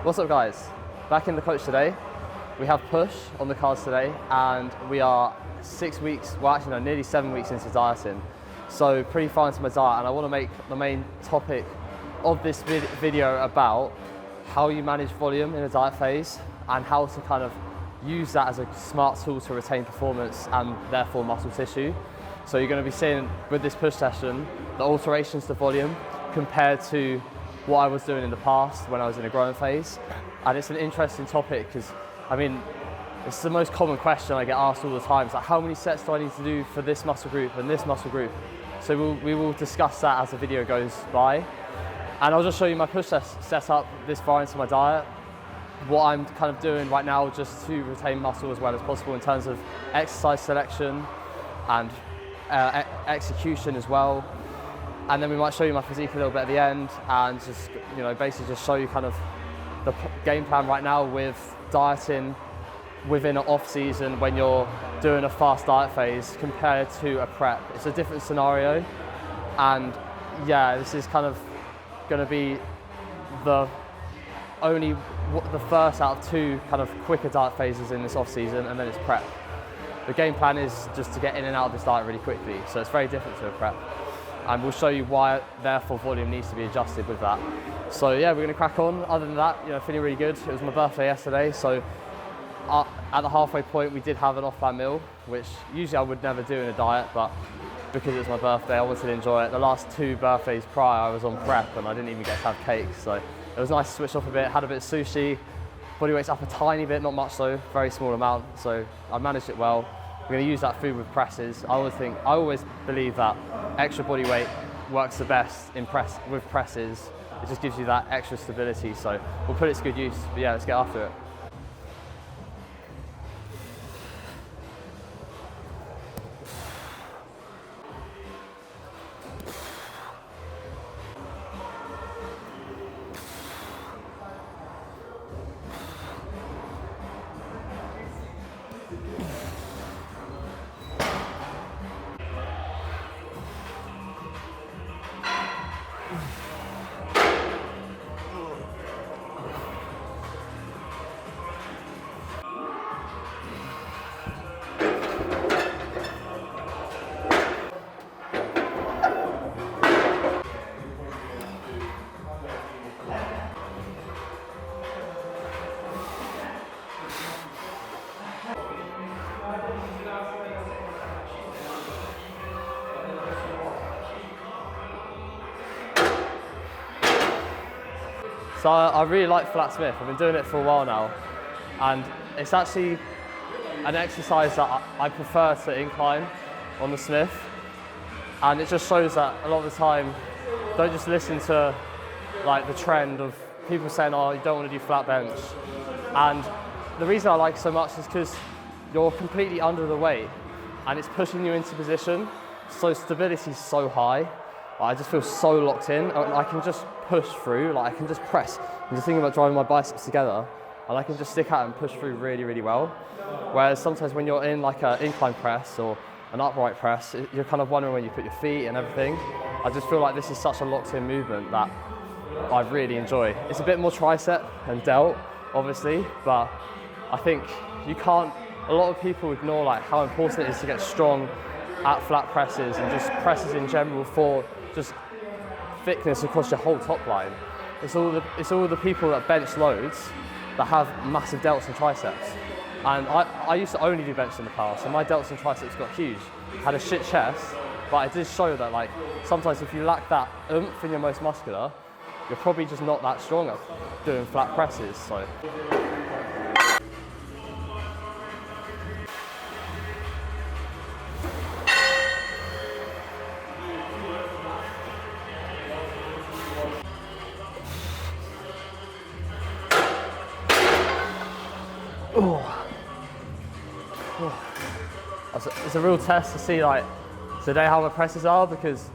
What's up guys? Back in the coach today. We have push on the cards today and we are 6 weeks, well actually no, nearly 7 weeks into dieting. So pretty far into my diet, and I want to make the main topic of this video about how you manage volume in a diet phase and how to kind of use that as a smart tool to retain performance and therefore muscle tissue. So you're going to be seeing with this push session the alterations to volume compared to what I was doing in the past when I was in a growing phase. And it's an interesting topic because, I mean, it's the most common question I get asked all the time. It's like, how many sets do I need to do for this muscle group and this muscle group? So we will discuss that as the video goes by. And I'll just show you my push setup this far into my diet, what I'm kind of doing right now just to retain muscle as well as possible in terms of exercise selection and execution as well. And then we might show you my physique a little bit at the end and just, you know, basically just show you kind of the game plan right now with dieting within an off season when you're doing a fast diet phase compared to a prep. It's a different scenario, and yeah, this is kind of going to be the first out of two kind of quicker diet phases in this off season, and then it's prep. The game plan is just to get in and out of this diet really quickly, so it's very different to a prep. And we'll show you why, therefore, volume needs to be adjusted with that. So yeah, we're going to crack on. Other than that, you know, feeling really good. It was my birthday yesterday, so at the halfway point, we did have an off-plan meal, which usually I would never do in a diet, but because it was my birthday, I wanted to enjoy it. The last 2 birthdays prior, I was on prep, and I didn't even get to have cake, so it was nice to switch off a bit. Had a bit of sushi, body weight's up a tiny bit, not much though, very small amount, so I managed it well. We're going to use that food with presses. I always believe that extra body weight works the best with presses. It just gives you that extra stability, so we'll put it to good use. But yeah, let's get after it. So I really like flat Smith. I've been doing it for a while now, and it's actually an exercise that I prefer to incline on the Smith, and it just shows that a lot of the time, don't just listen to like the trend of people saying, oh, you don't want to do flat bench. And the reason I like it so much is because you're completely under the weight and it's pushing you into position, so stability is so high. I just feel so locked in, and I can just push through, like I can just press. I'm just thinking about driving my biceps together, and I can just stick out and push through really, really well. Whereas sometimes when you're in like an incline press or an upright press, you're kind of wondering where you put your feet and everything. I just feel like this is such a locked in movement that I really enjoy. It's a bit more tricep and delt, obviously, but I think a lot of people ignore like how important it is to get strong at flat presses and just presses in general for just thickness across your whole top line. It's all the people that bench loads that have massive delts and triceps. And I used to only do bench in the past, and my delts and triceps got huge. Had a shit chest, but it did show that like sometimes if you lack that oomph in your most muscular, you're probably just not that strong at doing flat presses. So. It's a real test to see like today how my presses are, because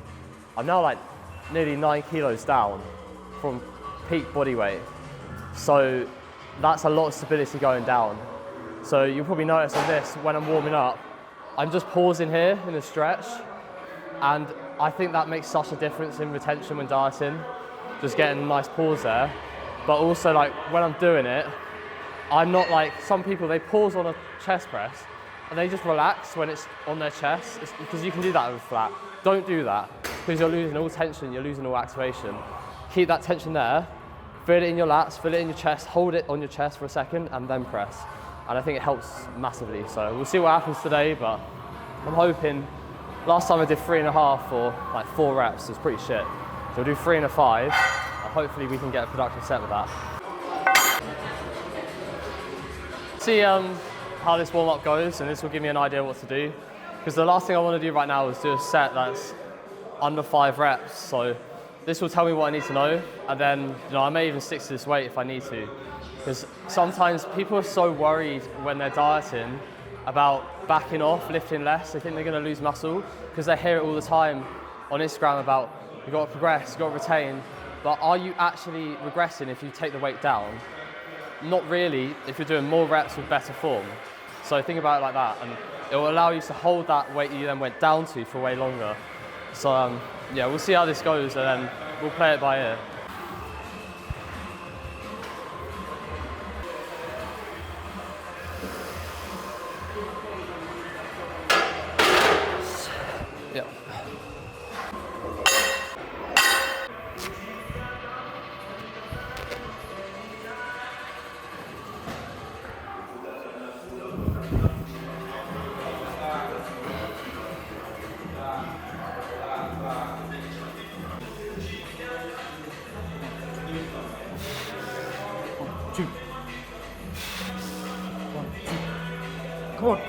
I'm now like nearly 9 kilos down from peak body weight. So that's a lot of stability going down. So you'll probably notice on this, when I'm warming up, I'm just pausing here in the stretch, and I think that makes such a difference in retention when dieting. Just getting a nice pause there. but also like when I'm doing it, I'm not like some people, they pause on a chest press and they just relax when it's on their chest, because you can do that with flat. Don't do that, because you're losing all tension, you're losing all activation. Keep that tension there, feel it in your lats, feel it in your chest, hold it on your chest for a second and then press. And I think it helps massively. So we'll see what happens today, but I'm hoping, last time I did 3.5 for like 4 reps, it was pretty shit. So we'll do 3 and a 5, and hopefully we can get a productive set with that. See how this warm-up goes, and this will give me an idea what to do. Because the last thing I want to do right now is do a set that's under 5 reps. So this will tell me what I need to know, and then I may even stick to this weight if I need to. Because sometimes people are so worried when they're dieting about backing off, lifting less. They think they're going to lose muscle because they hear it all the time on Instagram about you've got to progress, you've got to retain. But are you actually regressing if you take the weight down? Not really, if you're doing more reps with better form. So think about it like that, and it will allow you to hold that weight you then went down to for way longer. So yeah, we'll see how this goes, and then we'll play it by ear. Yep. Two. 1, 2. Come on.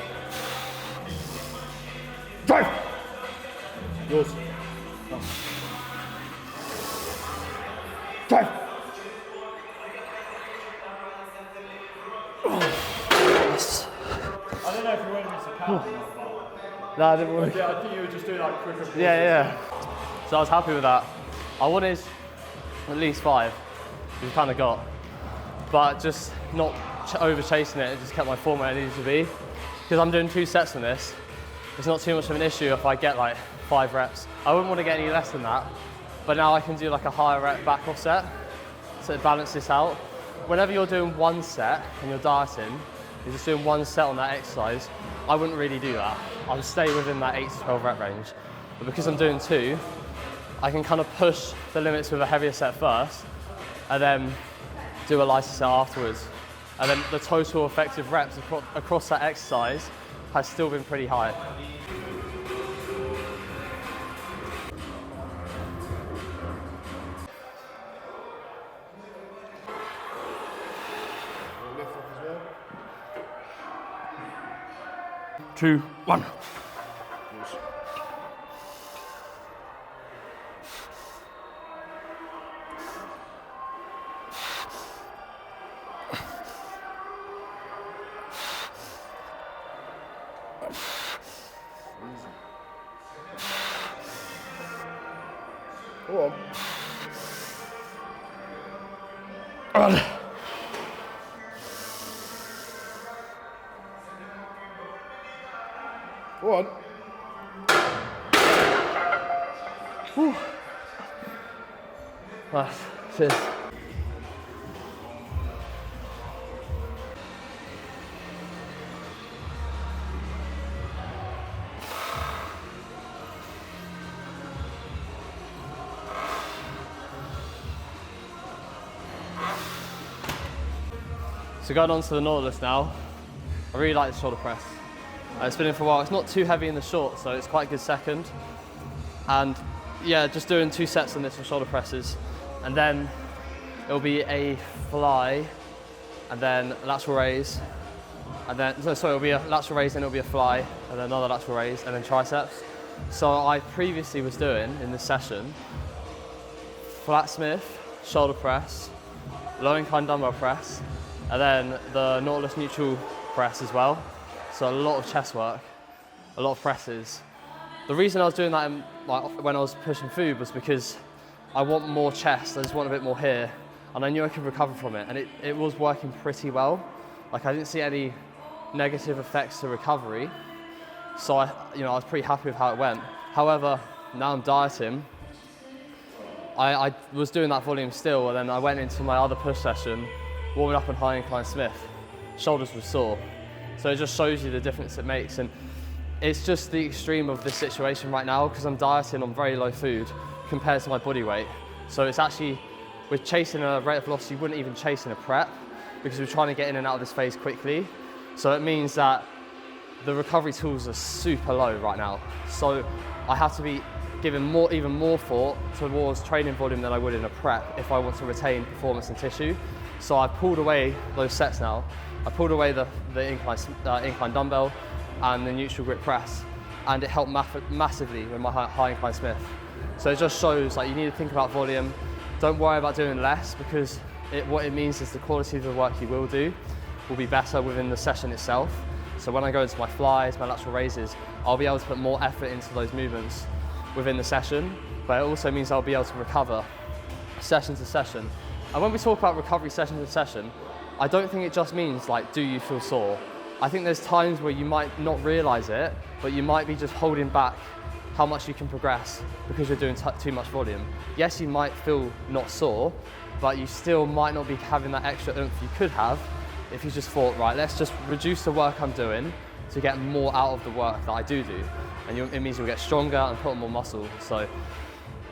Drive. Yours. No. Drive. Yes. I don't know if you wanted me to count or not. No, I didn't want to. Yeah, I think you were just doing like quicker. Yeah. So I was happy with that. I wanted at least 5, which we kind of got. But just not over chasing it, just kept my form where it needed to be. Because I'm doing 2 sets on this, it's not too much of an issue if I get like 5 reps. I wouldn't want to get any less than that, but now I can do like a higher rep back off set to balance this out. Whenever you're doing 1 set and you're dieting, you're just doing 1 set on that exercise, I wouldn't really do that. I would stay within that 8 to 12 rep range. But because I'm doing 2, I can kind of push the limits with a heavier set first, and then do a lighter set afterwards. And then the total effective reps across that exercise has still been pretty high. Two, 1. Go on. Go on. Whew. Nice. Cheers. So going on to the Nautilus now, I really like the shoulder press. It's been in for a while. It's not too heavy in the short, so it's quite a good second. And yeah, just doing 2 sets on this for shoulder presses. And then it'll be a fly, and then lateral raise. And then, it'll be a lateral raise, then it'll be a fly, and then another lateral raise, and then triceps. So I previously was doing, in this session, flat Smith, shoulder press, low incline dumbbell press, and then the Nautilus neutral press as well. So a lot of chest work, a lot of presses. The reason I was doing that when I was pushing food was because I want more chest, I just want a bit more here, and I knew I could recover from it, and it was working pretty well. Like, I didn't see any negative effects to recovery, so I was pretty happy with how it went. However, now I'm dieting, I was doing that volume still, and then I went into my other push session, warming up on high incline Smith. Shoulders were sore. So it just shows you the difference it makes. And it's just the extreme of this situation right now, because I'm dieting on very low food compared to my body weight. So it's actually, we're chasing a rate of velocity you wouldn't even chase in a prep, because we're trying to get in and out of this phase quickly. So it means that the recovery tools are super low right now. So I have to be giving even more thought towards training volume than I would in a prep if I want to retain performance and tissue. So I've pulled away those sets now. I pulled away the incline dumbbell and the neutral grip press, and it helped massively with my high incline Smith. So it just shows like you need to think about volume. Don't worry about doing less, because what it means is the quality of the work you will do will be better within the session itself. So when I go into my flies, my lateral raises, I'll be able to put more effort into those movements within the session, but it also means I'll be able to recover session to session. And when we talk about recovery session to session, I don't think it just means like, do you feel sore? I think there's times where you might not realize it, but you might be just holding back how much you can progress because you're doing too much volume. Yes, you might feel not sore, but you still might not be having that extra oomph you could have if you just thought, right, let's just reduce the work I'm doing to get more out of the work that I do. And it means you'll get stronger and put on more muscle. So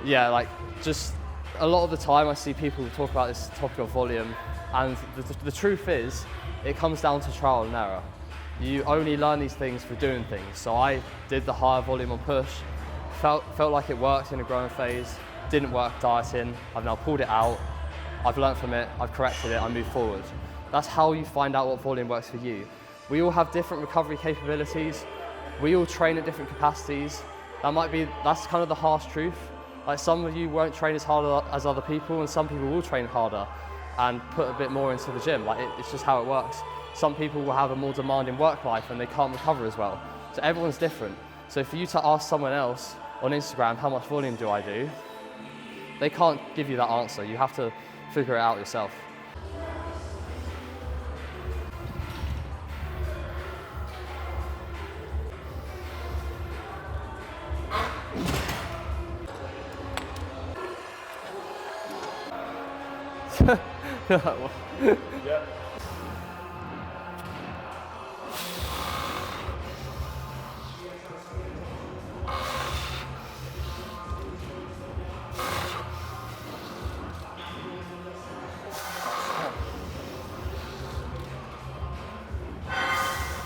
yeah, like just a lot of the time I see people talk about this topic of volume, and the truth is it comes down to trial and error. You only learn these things through doing things. So I did the higher volume on push, felt like it worked in a growing phase, didn't work dieting, I've now pulled it out, I've learned from it, I've corrected it, I move forward. That's how you find out what volume works for you. We all have different recovery capabilities. We all train at different capacities. That's kind of the harsh truth. Like some of you won't train as hard as other people, and some people will train harder and put a bit more into the gym. Like it's just how it works. Some people will have a more demanding work life and they can't recover as well. So everyone's different. So for you to ask someone else on Instagram, how much volume do I do? They can't give you that answer. You have to figure it out yourself. Yeah.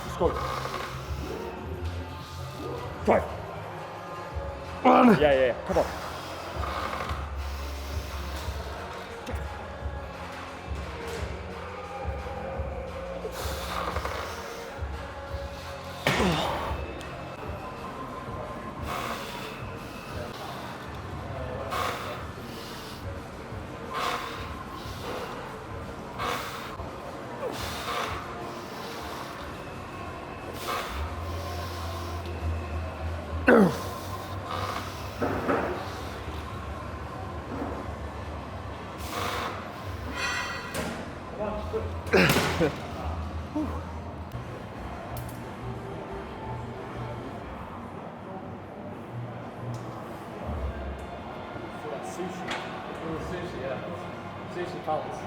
Let's go. Drive. Yeah. Come on. Sushi, yeah. Sushi pellets.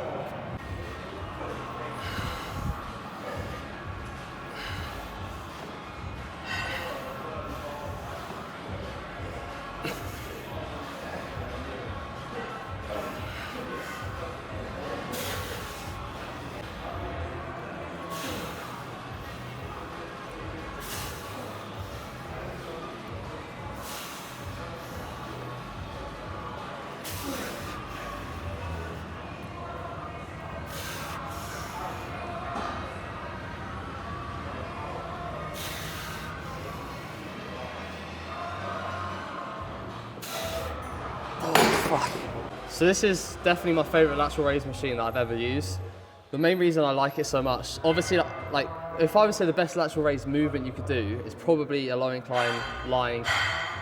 So this is definitely my favourite lateral raise machine that I've ever used. The main reason I like it so much, obviously, like if I would say the best lateral raise movement you could do is probably a low incline lying,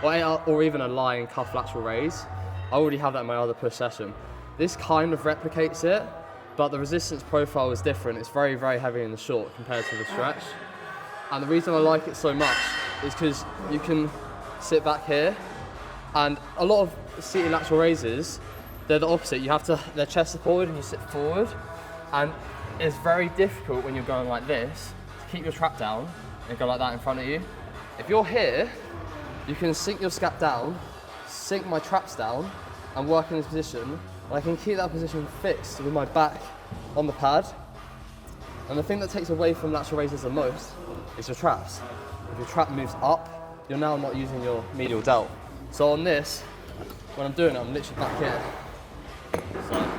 or even a lying cuff lateral raise. I already have that in my other push session. This kind of replicates it, but the resistance profile is different. It's very, very heavy in the short compared to the stretch. And the reason I like it so much is because you can sit back here, and a lot of seated lateral raises, they're the opposite. You have to, their chest is forward and you sit forward. And it's very difficult when you're going like this to keep your trap down and go like that in front of you. If you're here, you can sink your scap down, sink my traps down, and work in this position. And I can keep that position fixed with my back on the pad. And the thing that takes away from lateral raises the most is your traps. If your trap moves up, you're now not using your medial delt. So on this, when I'm doing it, I'm literally back here. So.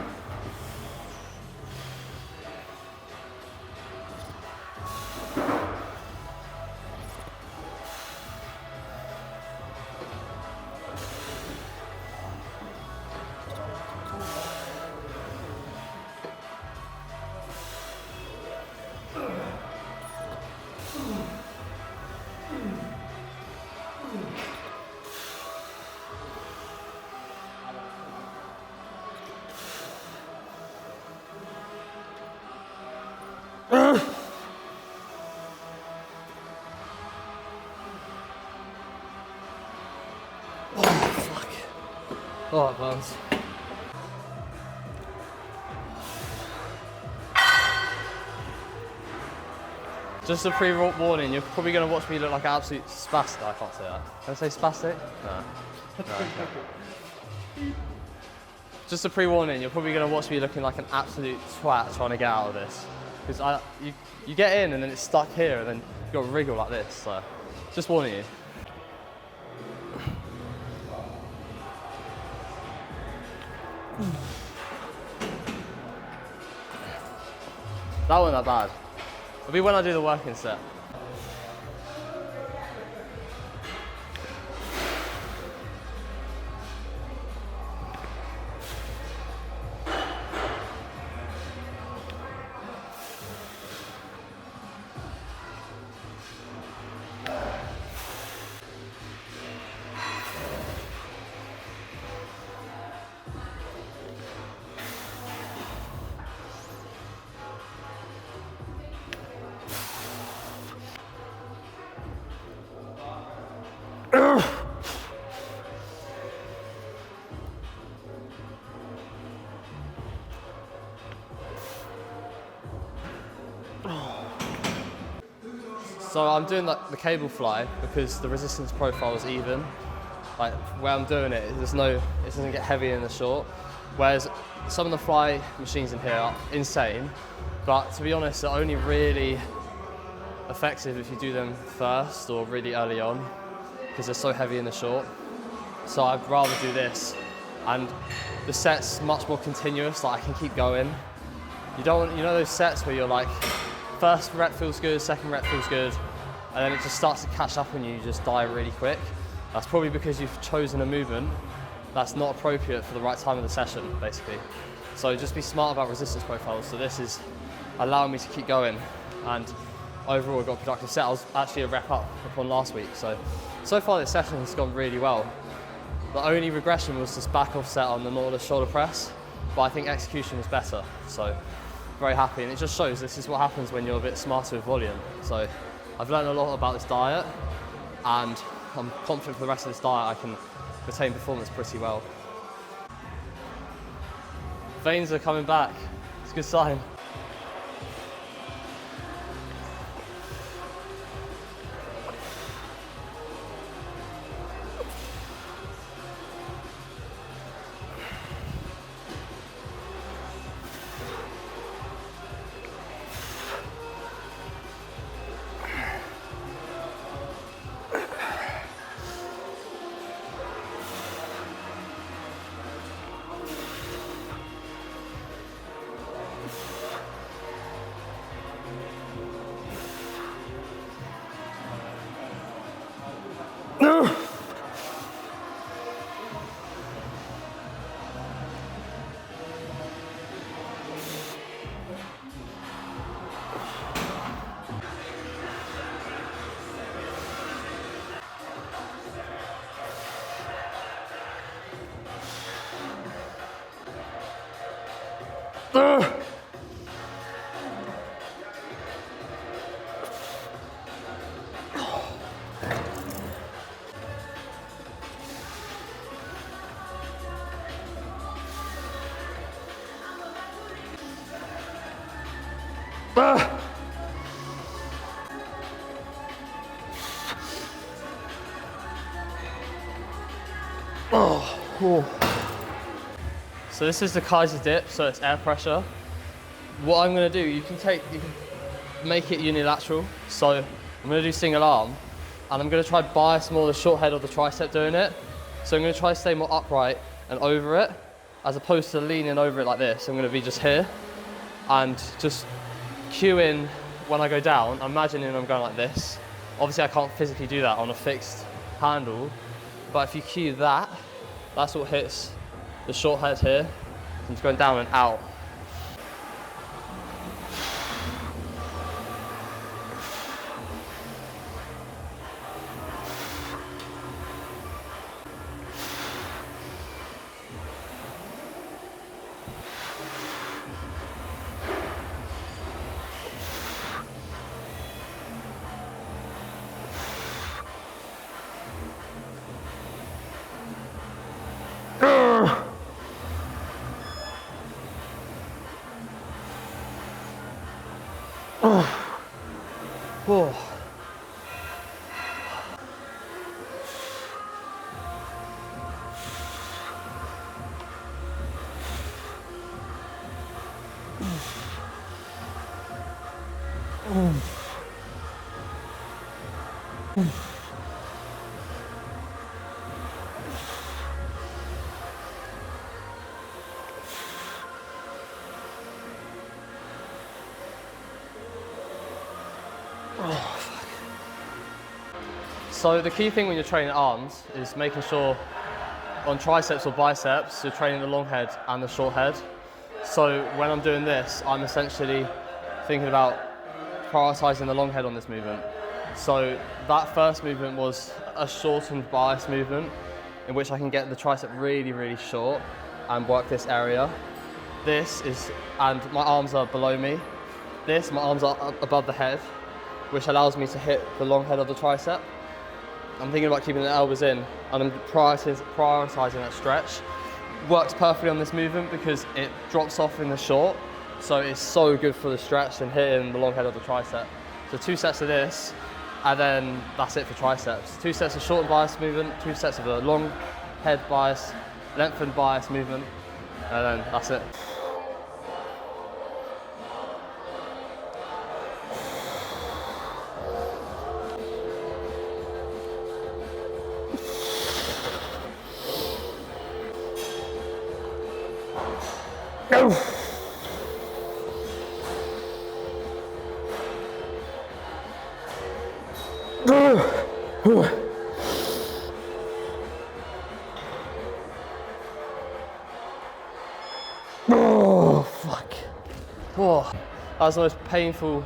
Oh, it burns. Just a pre-warning, you're probably going to watch me look like an absolute spastic. I can't say that. Can I say spastic? No. Okay. Just a pre-warning, you're probably going to watch me looking like an absolute twat trying to get out of this. Because you get in and then it's stuck here and then you've got to wriggle like this. So, just warning you. That wasn't that bad. It'll be when I do the working set. So I'm doing like the cable fly because the resistance profile is even. Like where I'm doing it, it doesn't get heavy in the short. Whereas some of the fly machines in here are insane, but to be honest, they're only really effective if you do them first or really early on because they're so heavy in the short. So I'd rather do this, and the set's much more continuous. Like I can keep going. You don't want, you know those sets where you're like, first rep feels good, second rep feels good, and then it just starts to catch up on you, you just die really quick. That's probably because you've chosen a movement that's not appropriate for the right time of the session, basically. So just be smart about resistance profiles. So this is allowing me to keep going, and overall I got a productive set. I was actually a rep up upon last week. So far this session has gone really well. The only regression was this back off set on the Nautilus shoulder press, but I think execution was better. So very happy, and it just shows this is what happens when you're a bit smarter with volume. So I've learned a lot about this diet, and I'm confident for the rest of this diet I can retain performance pretty well. Veins are coming back, it's a good sign. So this is the Kaiser dip, so it's air pressure. What I'm gonna do, you can make it unilateral. So I'm gonna do single arm, and I'm gonna try bias more the short head of the tricep doing it. So I'm gonna try to stay more upright and over it, as opposed to leaning over it like this. I'm gonna be just here, and just cue in when I go down. I'm imagining I'm going like this. Obviously I can't physically do that on a fixed handle, but if you cue that, that's what hits the short head here. And it's going down and out. Whoa. So the key thing when you're training arms is making sure on triceps or biceps, you're training the long head and the short head. So when I'm doing this, I'm essentially thinking about prioritizing the long head on this movement. So that first movement was a shortened bias movement in which I can get the tricep really, really short and work this area. This is, and my arms are below me. This, my arms are up above the head, which allows me to hit the long head of the tricep. I'm thinking about keeping the elbows in, and I'm prioritizing that stretch. Works perfectly on this movement because it drops off in the short, so it's so good for the stretch and hitting the long head of the tricep. So 2 sets of this, and then that's it for triceps. 2 sets of short and bias movement, 2 sets of a long head bias, lengthened bias movement, and then that's it. Oh, fuck. Whoa. That was the most painful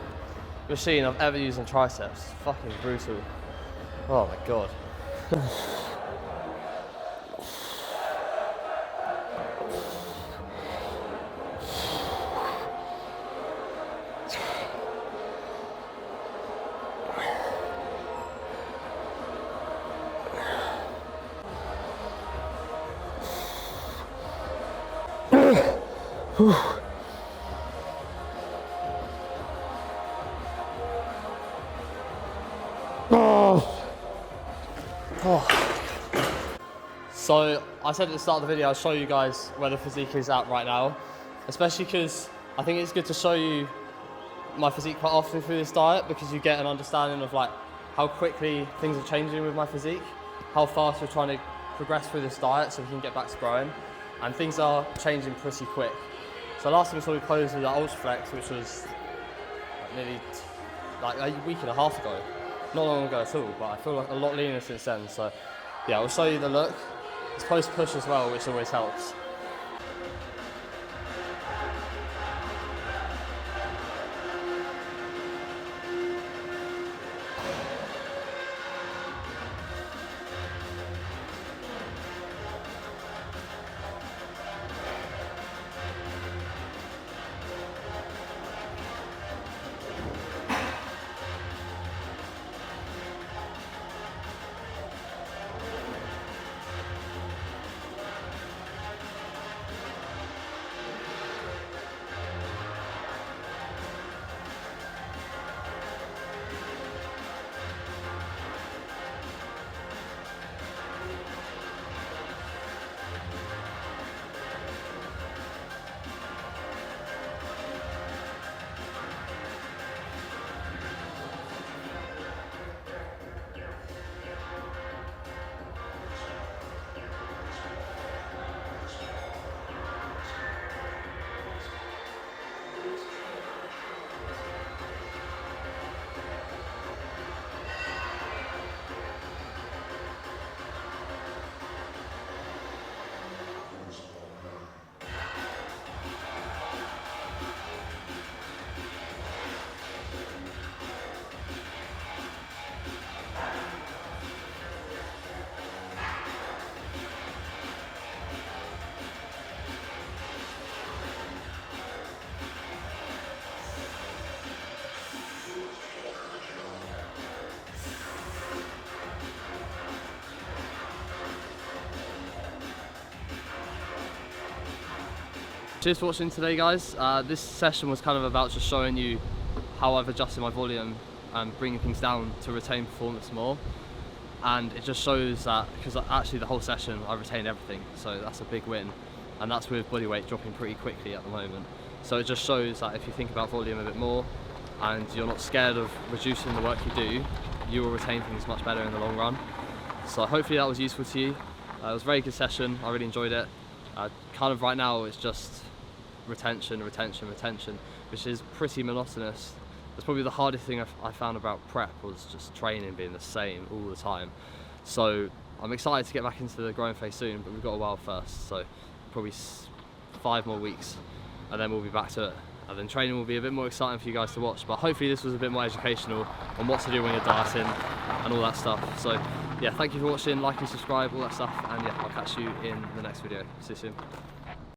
machine I've ever used on triceps. Fucking brutal. Oh my God. So I said at the start of the video, I'll show you guys where the physique is at right now, especially because I think it's good to show you my physique quite often through this diet, because you get an understanding of like how quickly things are changing with my physique, how fast we're trying to progress through this diet so we can get back to growing, and things are changing pretty quick. So last time we saw we closed with the Ultra Flex, which was nearly like a week and a half ago. Not long ago at all, but I feel like a lot leaner since then. So yeah, I'll show you the look. It's post push as well, which always helps. Cheers for watching today, guys. This session was kind of about just showing you how I've adjusted my volume and bringing things down to retain performance more. And it just shows that, because actually the whole session I retained everything, so that's a big win. And that's with body weight dropping pretty quickly at the moment. So it just shows that if you think about volume a bit more and you're not scared of reducing the work you do, you will retain things much better in the long run. So hopefully that was useful to you. It was a very good session, I really enjoyed it. Kind of right now it's just retention, which is pretty monotonous. That's probably the hardest thing I found about prep, was just training being the same all the time. So I'm excited to get back into the growing phase soon, but we've got a while first, so probably 5 more weeks and then we'll be back to it. And then training will be a bit more exciting for you guys to watch, but hopefully this was a bit more educational on what to do when you're dieting and all that stuff. So yeah, thank you for watching, like and subscribe, all that stuff, and yeah, I'll catch you in the next video. See you soon.